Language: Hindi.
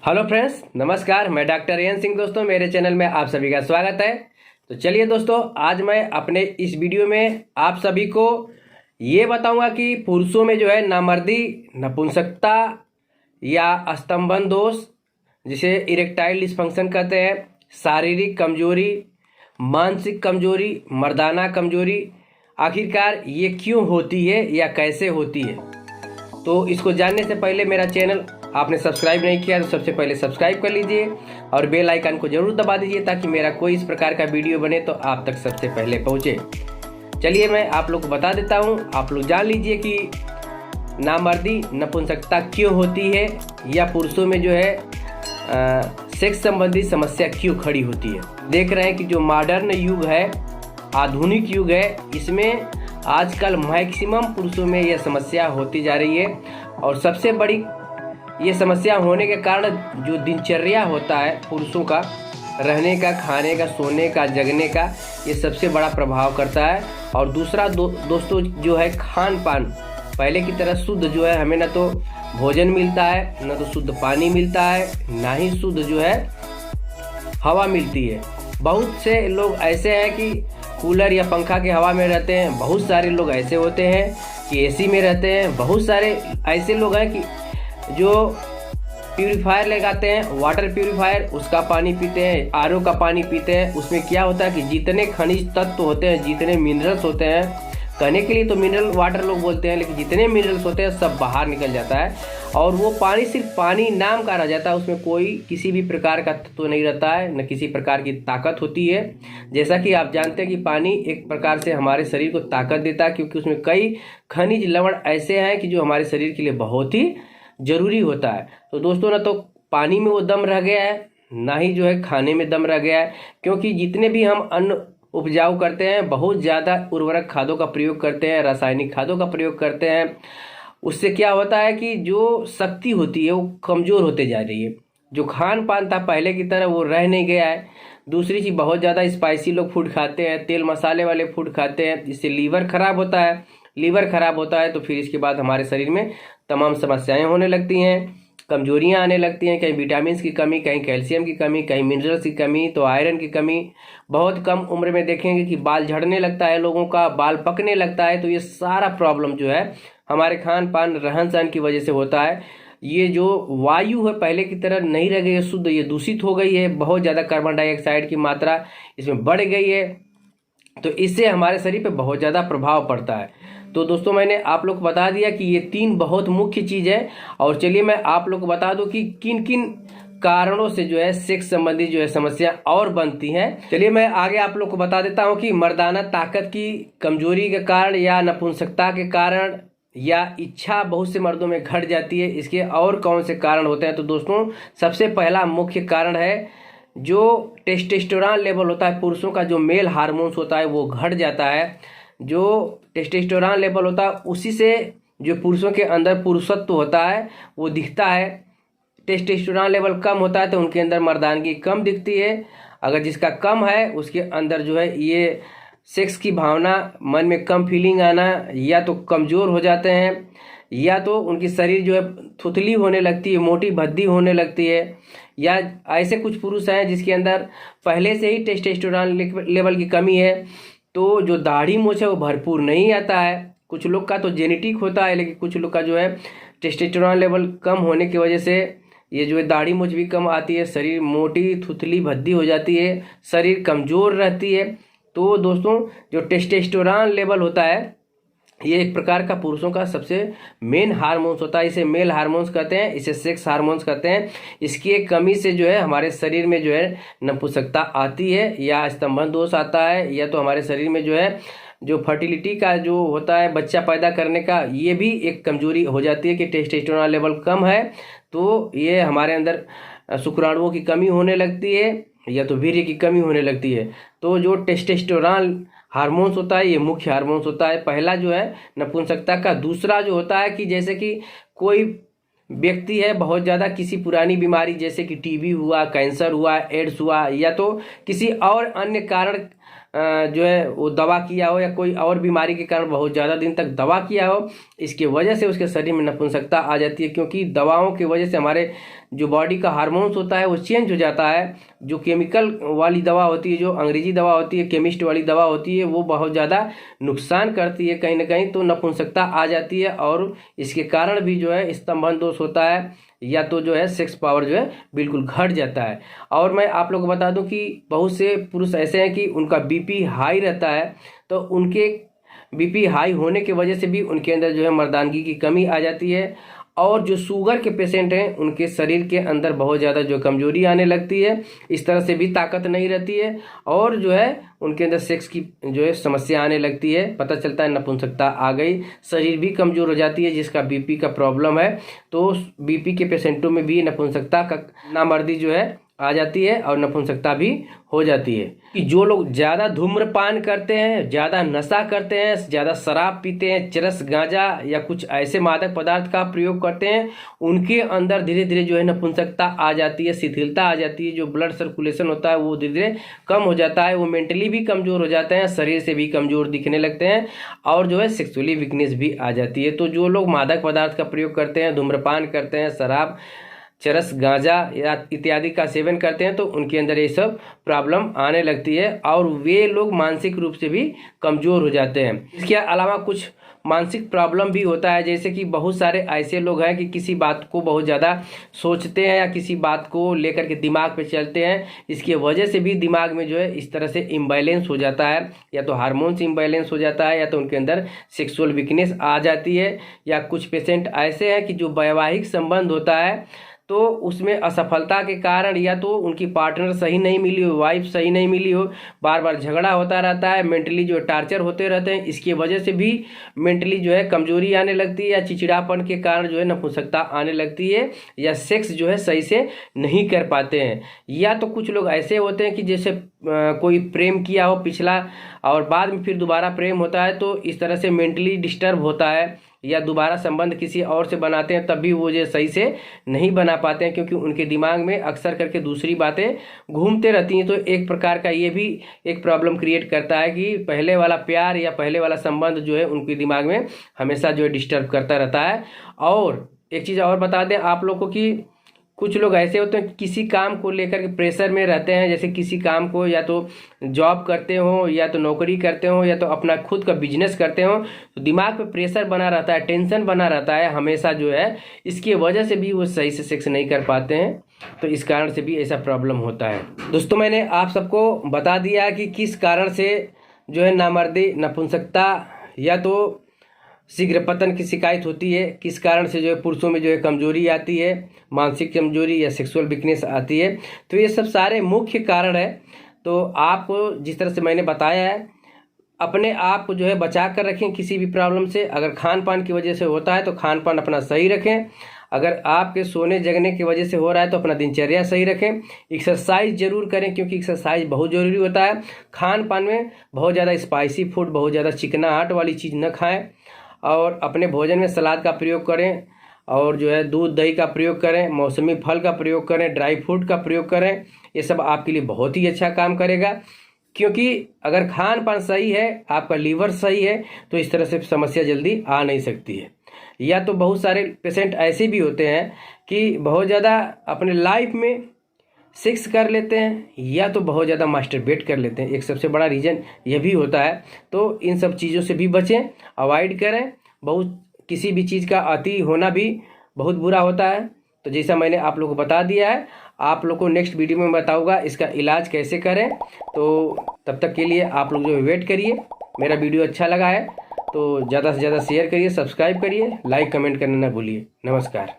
हेलो फ्रेंड्स, नमस्कार। मैं डॉक्टर एन सिंह। दोस्तों, मेरे चैनल में आप सभी का स्वागत है। तो चलिए दोस्तों, आज मैं अपने इस वीडियो में आप सभी को ये बताऊंगा कि पुरुषों में जो है नामर्दी, नपुंसकता या स्तंभन दोष, जिसे इरेक्टाइल डिस्फंक्शन कहते हैं, शारीरिक कमजोरी, मानसिक कमजोरी, मर्दाना कमजोरी, आखिरकार ये क्यों होती है या कैसे होती है। तो इसको जानने से पहले मेरा चैनल आपने सब्सक्राइब नहीं किया तो सबसे पहले सब्सक्राइब कर लीजिए और बेल आइकन को जरूर दबा दीजिए ताकि मेरा कोई इस प्रकार का वीडियो बने तो आप तक सबसे पहले पहुंचे। चलिए मैं आप लोग को बता देता हूं, आप लोग जान लीजिए कि नामर्दी, नपुंसकता क्यों होती है या पुरुषों में जो है सेक्स संबंधी समस्या क्यों खड़ी होती है। देख रहे हैं कि जो मॉडर्न युग है, आधुनिक युग है, इसमें आजकल मैक्सिमम पुरुषों में यह समस्या होती जा रही है। और सबसे बड़ी ये समस्या होने के कारण जो दिनचर्या होता है पुरुषों का, रहने का, खाने का, सोने का, जगने का, ये सबसे बड़ा प्रभाव करता है। और दूसरा दोस्तों जो है खान पान, पहले की तरह शुद्ध जो है हमें न तो भोजन मिलता है, न तो शुद्ध पानी मिलता है, ना ही शुद्ध जो है हवा मिलती है। बहुत से लोग ऐसे हैं कि कूलर या पंखा के हवा में रहते हैं, बहुत सारे लोग ऐसे होते हैं कि एसी में रहते हैं, बहुत सारे ऐसे लोग हैं कि जो प्यूरीफायर लगाते हैं, वाटर प्यूरीफायर, उसका पानी पीते हैं, आरओ का पानी पीते हैं। उसमें क्या होता है कि जितने खनिज तत्व होते हैं, जितने मिनरल्स होते हैं, कहने के लिए तो मिनरल वाटर लोग बोलते हैं, लेकिन जितने मिनरल्स होते हैं सब बाहर निकल जाता है और वो पानी सिर्फ पानी नाम का रह जाता है। उसमें कोई किसी भी प्रकार का तत्व नहीं रहता है, न किसी प्रकार की ताकत होती है। जैसा कि आप जानते हैं कि पानी एक प्रकार से हमारे शरीर को ताकत देता है, क्योंकि उसमें कई खनिज लवण ऐसे हैं कि जो हमारे शरीर के लिए बहुत ही जरूरी होता है। तो दोस्तों, ना तो पानी में वो दम रह गया है, ना ही जो है खाने में दम रह गया है, क्योंकि जितने भी हम अन्न उपजाऊ करते हैं, बहुत ज़्यादा उर्वरक खादों का प्रयोग करते हैं, रासायनिक खादों का प्रयोग करते हैं। उससे क्या होता है कि जो शक्ति होती है वो कमज़ोर होते जा रही है। जो खान पान था पहले की तरह वो रह नहीं गया है। दूसरी चीज़, बहुत ज़्यादा स्पाइसी लोग फूड खाते हैं, तेल मसाले वाले फूड खाते हैं, जिससे लीवर खराब होता है। लीवर खराब होता है तो फिर इसके बाद हमारे शरीर में तमाम समस्याएं होने लगती हैं, कमजोरियां आने लगती हैं। कहीं विटामिन की कमी, कहीं कैल्शियम की कमी, कहीं मिनरल्स की कमी, तो आयरन की कमी। बहुत कम उम्र में देखेंगे कि बाल झड़ने लगता है, लोगों का बाल पकने लगता है। तो ये सारा प्रॉब्लम जो है हमारे खान पान, रहन सहन की वजह से होता है। ये जो वायु है पहले की तरह नहीं रह गई है शुद्ध, ये दूषित हो गई है। बहुत ज़्यादा कार्बन डाइऑक्साइड की मात्रा इसमें बढ़ गई है, तो इससे हमारे शरीर पे बहुत ज़्यादा प्रभाव पड़ता है। तो दोस्तों, मैंने आप लोग को बता दिया कि ये 3 बहुत मुख्य चीज़ है। और चलिए मैं आप लोग को बता दूं कि किन किन कारणों से जो है सेक्स संबंधी जो है समस्या और बनती हैं। चलिए मैं आगे आप लोग को बता देता हूं कि मर्दाना ताकत की कमजोरी के कारण, या नपुंसकता के कारण, या इच्छा बहुत से मर्दों में घट जाती है, इसके और कौन से कारण होते हैं। तो दोस्तों, सबसे पहला मुख्य कारण है जो टेस्टोस्टेरोन लेवल होता है, पुरुषों का जो मेल हार्मोन्स होता है वो घट जाता है। जो टेस्टोस्टेरोन लेवल होता है उसी से जो पुरुषों के अंदर पुरुषत्व होता है वो दिखता है। टेस्टोस्टेरोन लेवल कम होता है तो उनके अंदर मर्दानगी कम दिखती है। अगर जिसका कम है उसके अंदर जो है ये सेक्स की भावना, मन में कम फीलिंग आना, या तो कमज़ोर हो जाते हैं, या तो उनकी शरीर जो है थुथली होने लगती है, मोटी भद्दी होने लगती है। या ऐसे कुछ पुरुष हैं जिसके अंदर पहले से ही टेस्टोस्टेरोन लेवल की कमी है, तो जो दाढ़ी मूंछ है वो भरपूर नहीं आता है। कुछ लोग का तो जेनेटिक होता है, लेकिन कुछ लोग का जो है टेस्टोस्टेरोन लेवल कम होने की वजह से ये जो है दाढ़ी मूंछ भी कम आती है, शरीर मोटी थुथली भद्दी हो जाती है, शरीर कमज़ोर रहती है। तो दोस्तों, जो टेस्टोस्टेरोन लेवल होता है ये एक प्रकार का पुरुषों का सबसे मेन हार्मोन्स होता है। इसे मेल हार्मोन्स कहते हैं, इसे सेक्स हार्मोन्स कहते हैं। इसकी एक कमी से जो है हमारे शरीर में जो है नपुंसकता आती है, या स्तंभन दोष आता है, या तो हमारे शरीर में जो है जो फर्टिलिटी का जो होता है, बच्चा पैदा करने का, ये भी एक कमजोरी हो जाती है कि टेस्टोस्टेरोन लेवल कम है तो ये हमारे अंदर शुक्राणुओं की कमी होने लगती है, या तो वीर्य की कमी होने लगती है। तो जो टेस्टोस्टेरोन हार्मोन्स होता है ये मुख्य हार्मोन्स होता है, पहला जो है नपुंसकता का। दूसरा जो होता है कि जैसे कि कोई व्यक्ति है बहुत ज़्यादा किसी पुरानी बीमारी, जैसे कि टीबी हुआ, कैंसर हुआ, एड्स हुआ, या तो किसी और अन्य कारण जो है वो दवा किया हो, या कोई और बीमारी के कारण बहुत ज़्यादा दिन तक दवा किया हो, इसके वजह से उसके शरीर में नपुंसकता आ जाती है। क्योंकि दवाओं की वजह से हमारे जो बॉडी का हार्मोन्स होता है वो चेंज हो जाता है। जो केमिकल वाली दवा होती है, जो अंग्रेजी दवा होती है, केमिस्ट वाली दवा होती है, वो बहुत ज़्यादा नुकसान करती है कहीं ना कहीं, तो नपुंसकता आ जाती है और इसके कारण भी जो है स्तंभन दोष होता है, या तो जो है सेक्स पावर जो है बिल्कुल घट जाता है। और मैं आप लोगों को बता दूं कि बहुत से पुरुष ऐसे हैं कि उनका बीपी हाई रहता है, तो उनके बीपी हाई होने की वजह से भी उनके अंदर जो है मर्दानगी की कमी आ जाती है। और जो शुगर के पेशेंट हैं उनके शरीर के अंदर बहुत ज़्यादा जो कमजोरी आने लगती है, इस तरह से भी ताकत नहीं रहती है, और जो है उनके अंदर सेक्स की जो है समस्या आने लगती है। पता चलता है नपुंसकता आ गई, शरीर भी कमज़ोर हो जाती है। जिसका बीपी का प्रॉब्लम है तो बीपी के पेशेंटों में भी नपुंसकता का नामर्दी जो है आ जाती है और नपुंसकता भी हो जाती है। कि जो लोग ज़्यादा धूम्रपान करते हैं, ज़्यादा नशा करते हैं, ज़्यादा शराब पीते हैं, चरस गांजा या कुछ ऐसे मादक पदार्थ का प्रयोग करते हैं, उनके अंदर धीरे धीरे जो है नपुंसकता आ जाती है, शिथिलता आ जाती है। जो ब्लड सर्कुलेशन होता है वो धीरे धीरे कम हो जाता है, वो मेंटली भी कमज़ोर हो जाते हैं, शरीर से भी कमज़ोर दिखने लगते हैं, और जो है सेक्सुअली वीकनेस भी आ जाती है। तो जो लोग मादक पदार्थ का प्रयोग करते हैं, धूम्रपान करते हैं, शराब, चरस, गांजा या इत्यादि का सेवन करते हैं, तो उनके अंदर ये सब प्रॉब्लम आने लगती है और वे लोग मानसिक रूप से भी कमज़ोर हो जाते हैं। इसके अलावा कुछ मानसिक प्रॉब्लम भी होता है, जैसे कि बहुत सारे ऐसे लोग हैं कि किसी बात को बहुत ज़्यादा सोचते हैं या किसी बात को लेकर के दिमाग पे चलते हैं, इसकी वजह से भी दिमाग में जो है इस तरह से इम्बैलेंस हो जाता है, या तो हार्मोन्स इम्बैलेंस हो जाता है, या तो उनके अंदर सेक्सुअल वीकनेस आ जाती है। या कुछ पेशेंट ऐसे हैं कि जो वैवाहिक संबंध होता है तो उसमें असफलता के कारण, या तो उनकी पार्टनर सही नहीं मिली हो, वाइफ सही नहीं मिली हो, बार बार झगड़ा होता रहता है, मेंटली जो टार्चर होते रहते हैं, इसकी वजह से भी मेंटली जो है कमजोरी आने लगती है, या चिड़चिड़ापन के कारण जो है नपुंसकता आने लगती है, या सेक्स जो है सही से नहीं कर पाते हैं। या तो कुछ लोग ऐसे होते हैं कि जैसे कोई प्रेम किया हो पिछला और बाद में फिर दोबारा प्रेम होता है, तो इस तरह से मेंटली डिस्टर्ब होता है, या दोबारा संबंध किसी और से बनाते हैं तब भी वो जो सही से नहीं बना पाते हैं, क्योंकि उनके दिमाग में अक्सर करके दूसरी बातें घूमते रहती हैं। तो एक प्रकार का ये भी एक प्रॉब्लम क्रिएट करता है कि पहले वाला प्यार या पहले वाला संबंध जो है उनके दिमाग में हमेशा जो है डिस्टर्ब करता रहता है। और एक चीज़ और बता दें आप लोग को कि कुछ लोग ऐसे होते हैं कि किसी काम को लेकर के प्रेशर में रहते हैं, जैसे किसी काम को या तो जॉब करते हो, या तो नौकरी करते हो, या तो अपना खुद का बिजनेस करते हो, तो दिमाग पे प्रेशर बना रहता है, टेंशन बना रहता है हमेशा जो है, इसकी वजह से भी वो सही से सेक्स नहीं कर पाते हैं, तो इस कारण से भी ऐसा प्रॉब्लम होता है। दोस्तों मैंने आप सबको बता दिया कि किस कारण से जो है नामर्दी, नपुंसकता या तो शीघ्र पतन की शिकायत होती है, किस कारण से जो है पुरुषों में जो है कमजोरी आती है, मानसिक कमजोरी या सेक्सुअल वीकनेस आती है। तो ये सब सारे मुख्य कारण है। तो आपको जिस तरह से मैंने बताया है, अपने आप को जो है बचा कर रखें किसी भी प्रॉब्लम से। अगर खान पान की वजह से होता है तो खान पान अपना सही रखें। अगर आपके सोने जगने की वजह से हो रहा है तो अपना दिनचर्या सही रखें। एक्सरसाइज जरूर करें, क्योंकि एक्सरसाइज बहुत ज़रूरी होता है। खान पान में बहुत ज़्यादा स्पाइसी फूड, बहुत ज़्यादा चिकनाहट वाली चीज़ न खाएं, और अपने भोजन में सलाद का प्रयोग करें, और जो है दूध दही का प्रयोग करें, मौसमी फल का प्रयोग करें, ड्राई फ्रूट का प्रयोग करें। ये सब आपके लिए बहुत ही अच्छा काम करेगा, क्योंकि अगर खान पान सही है, आपका लीवर सही है, तो इस तरह से समस्या जल्दी आ नहीं सकती है। या तो बहुत सारे पेशेंट ऐसे भी होते हैं कि बहुत ज़्यादा अपने लाइफ में सेक्स कर लेते हैं, या तो बहुत ज़्यादा मास्टरबेट कर लेते हैं, एक सबसे बड़ा रीज़न यह भी होता है। तो इन सब चीज़ों से भी बचें, अवॉइड करें। बहुत किसी भी चीज़ का अति होना भी बहुत बुरा होता है। तो जैसा मैंने आप लोगों को बता दिया है, आप लोग को नेक्स्ट वीडियो में बताऊंगा इसका इलाज कैसे करें। तो तब तक के लिए आप लोग जो है वेट करिए। मेरा वीडियो अच्छा लगा है तो ज़्यादा से ज़्यादा शेयर करिए, सब्सक्राइब करिए, लाइक कमेंट करना ना भूलिए। नमस्कार।